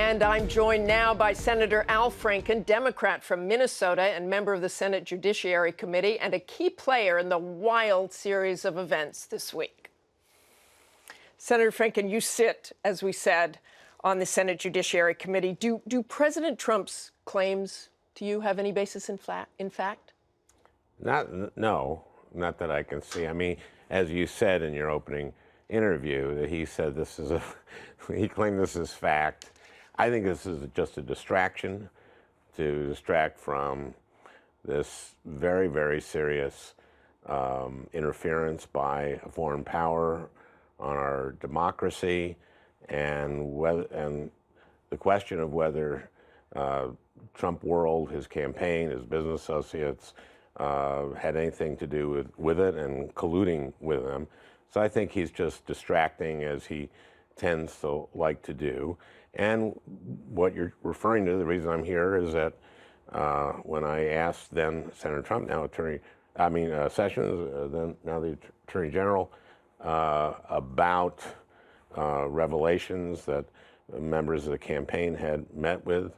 And I'm joined now by Senator Al Franken, Democrat from Minnesota and member of the Senate Judiciary Committee and a key player in the wild series of events this week. Senator Franken, you sit, as we said, on the Senate Judiciary Committee. Do President Trump's claims to you have any basis in fact? No, not that I can see. I mean, as you said in your opening interview, that he said this is he claimed this is fact. I think this is just a distraction to distract from this very, very serious interference by a foreign power on our democracy, and the question of whether Trump World, his campaign, his business associates had anything to do with it and colluding with them. So I think he's just distracting, as he tends to like to do. And what you're referring to, the reason I'm here, is that when I asked then Senator Trump, now Sessions, then now the Attorney General, about revelations that members of the campaign had met with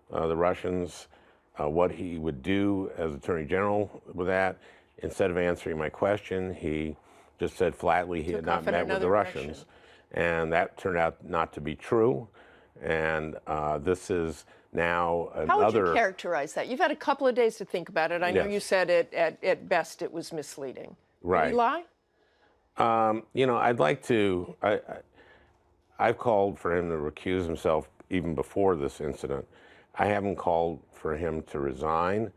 the Russians, what he would do as Attorney General with that, instead of answering my question, he just said flatly he had not met with the Russians. And that turned out not to be true. And this is now another... How would you characterize that? You've had a couple of days to think about it. I know you said at best it was misleading. Right. Did he lie? You know, I'd like to... I've called for him to recuse himself even before this incident. I haven't called for him to resign,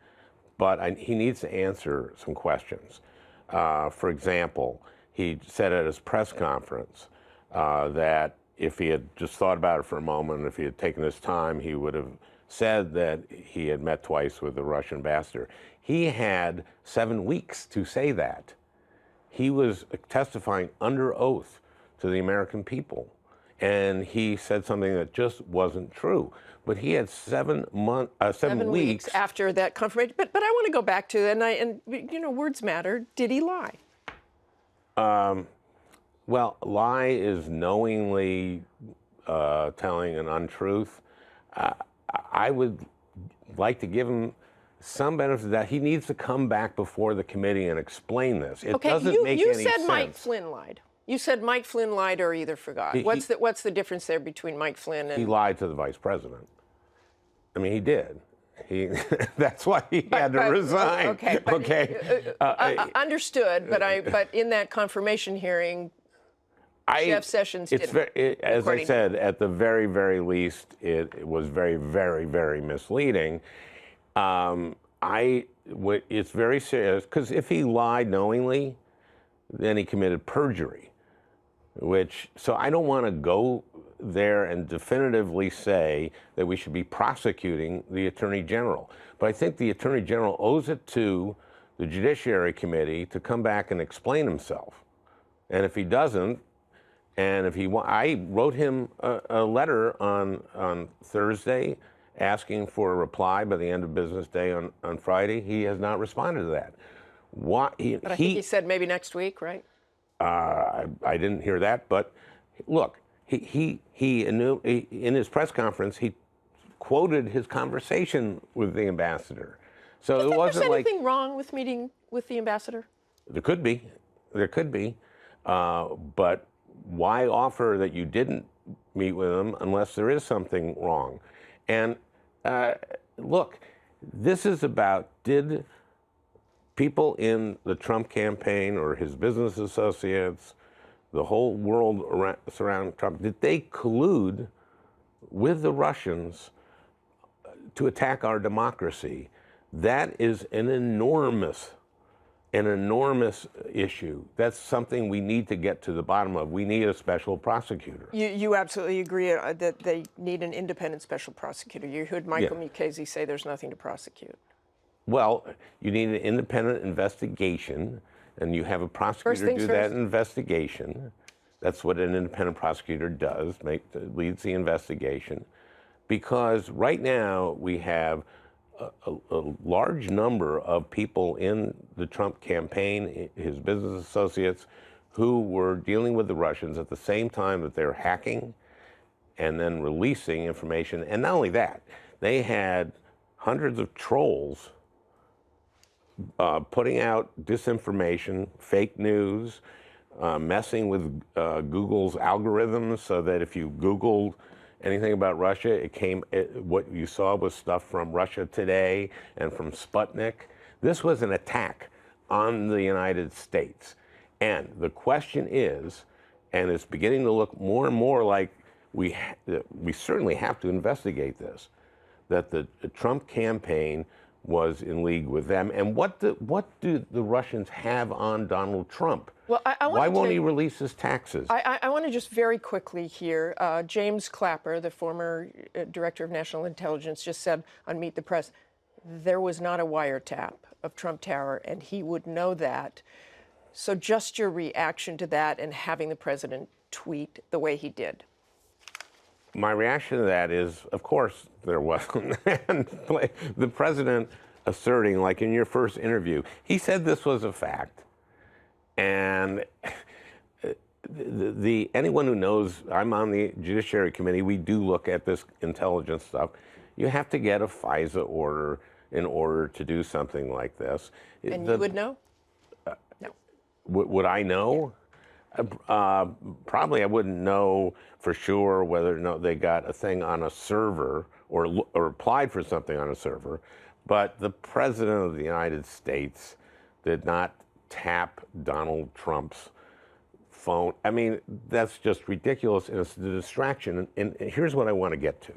but he needs to answer some questions. For example, he said at his press conference that if he had just thought about it for a moment, if he had taken his time, he would have said that he had met twice with the Russian ambassador. He had 7 weeks to say that. He was testifying under oath to the American people, and he said something that just wasn't true. But he had 7 weeks after that confirmation. But I want to go back to it, and you know, words matter. Did he lie? Well, lie is knowingly telling an untruth. I would like to give him some benefit of that. He needs to come back before the committee and explain this. It doesn't make any sense. You said Mike Flynn lied. You said Mike Flynn lied or either forgot. What's the difference there between Mike Flynn and... He lied to the vice president. I mean, he did. That's why he had to resign. Okay. Understood, but in that confirmation hearing, Jeff Sessions didn't. As I said, at the very, very least, it was very, very, very misleading. It's very serious, because if he lied knowingly, then he committed perjury, so I don't want to go there and definitively say that we should be prosecuting the Attorney General. But I think the Attorney General owes it to the Judiciary Committee to come back and explain himself. And if he doesn't, and if I wrote him a letter on Thursday asking for a reply by the end of business day on Friday. He has not responded to that. But I think he said maybe next week, right? I didn't hear that, but look, he in his press conference, he quoted his conversation with the ambassador. So it wasn't like... anything wrong with meeting with the ambassador? There could be. But why offer that you didn't meet with him unless there is something wrong? And look, this is about, did people in the Trump campaign or his business associates, the whole world surrounding Trump, did they collude with the Russians to attack our democracy? That is an enormous issue. That's something we need to get to the bottom of. We need a special prosecutor. You absolutely agree that they need an independent special prosecutor. You heard Michael Mukasey say there's nothing to prosecute. Well, you need an independent investigation, and you have a prosecutor do that investigation. That's what an independent prosecutor does, leads the investigation. Because right now we have a large number of people in the Trump campaign, his business associates, who were dealing with the Russians at the same time that they're hacking and then releasing information. And not only that, they had hundreds of trolls putting out disinformation, fake news, messing with Google's algorithms so that if you Googled anything about Russia, what you saw was stuff from Russia Today and from Sputnik. This was an attack on the United States. And the question is, and it's beginning to look more and more like we certainly have to investigate this, that the Trump campaign was in league with them. And what do the Russians have on Donald Trump? Well, why won't he release his taxes? I want to just very quickly here, James Clapper, the former director of national intelligence, just said on Meet the Press, there was not a wiretap of Trump Tower, and he would know that. So just your reaction to that and having the president tweet the way he did. My reaction to that is, of course, there wasn't. And the president asserting, like in your first interview, he said this was a fact. And anyone who knows, I'm on the Judiciary Committee, we do look at this intelligence stuff. You have to get a FISA order in order to do something like this. And you would know? No. Would I know? Probably I wouldn't know for sure whether or not they got a thing on a server or applied for something on a server. But the President of the United States did not tap Donald Trump's phone. I mean, that's just ridiculous, and it's a distraction. And here's what I want to get to.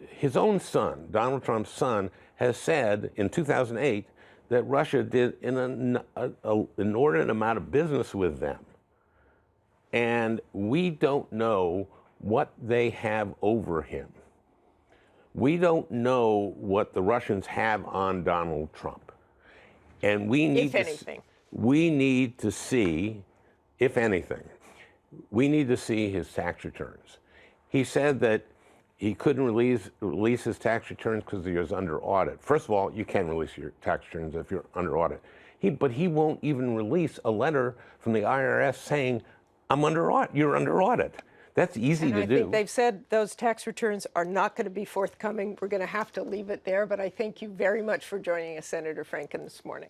His own son, Donald Trump's son, has said in 2008 that Russia did an inordinate amount of business with them. And we don't know what they have over him. We don't know what the Russians have on Donald Trump. And we need we need to see, if anything, we need to see his tax returns. He said that he couldn't release his tax returns because he was under audit. First of all, you can release your tax returns if you're under audit. But he won't even release a letter from the IRS saying, I'm under audit, you're under audit. That's easy to do. I think they've said those tax returns are not going to be forthcoming. We're going to have to leave it there, but I thank you very much for joining us, Senator Franken, this morning.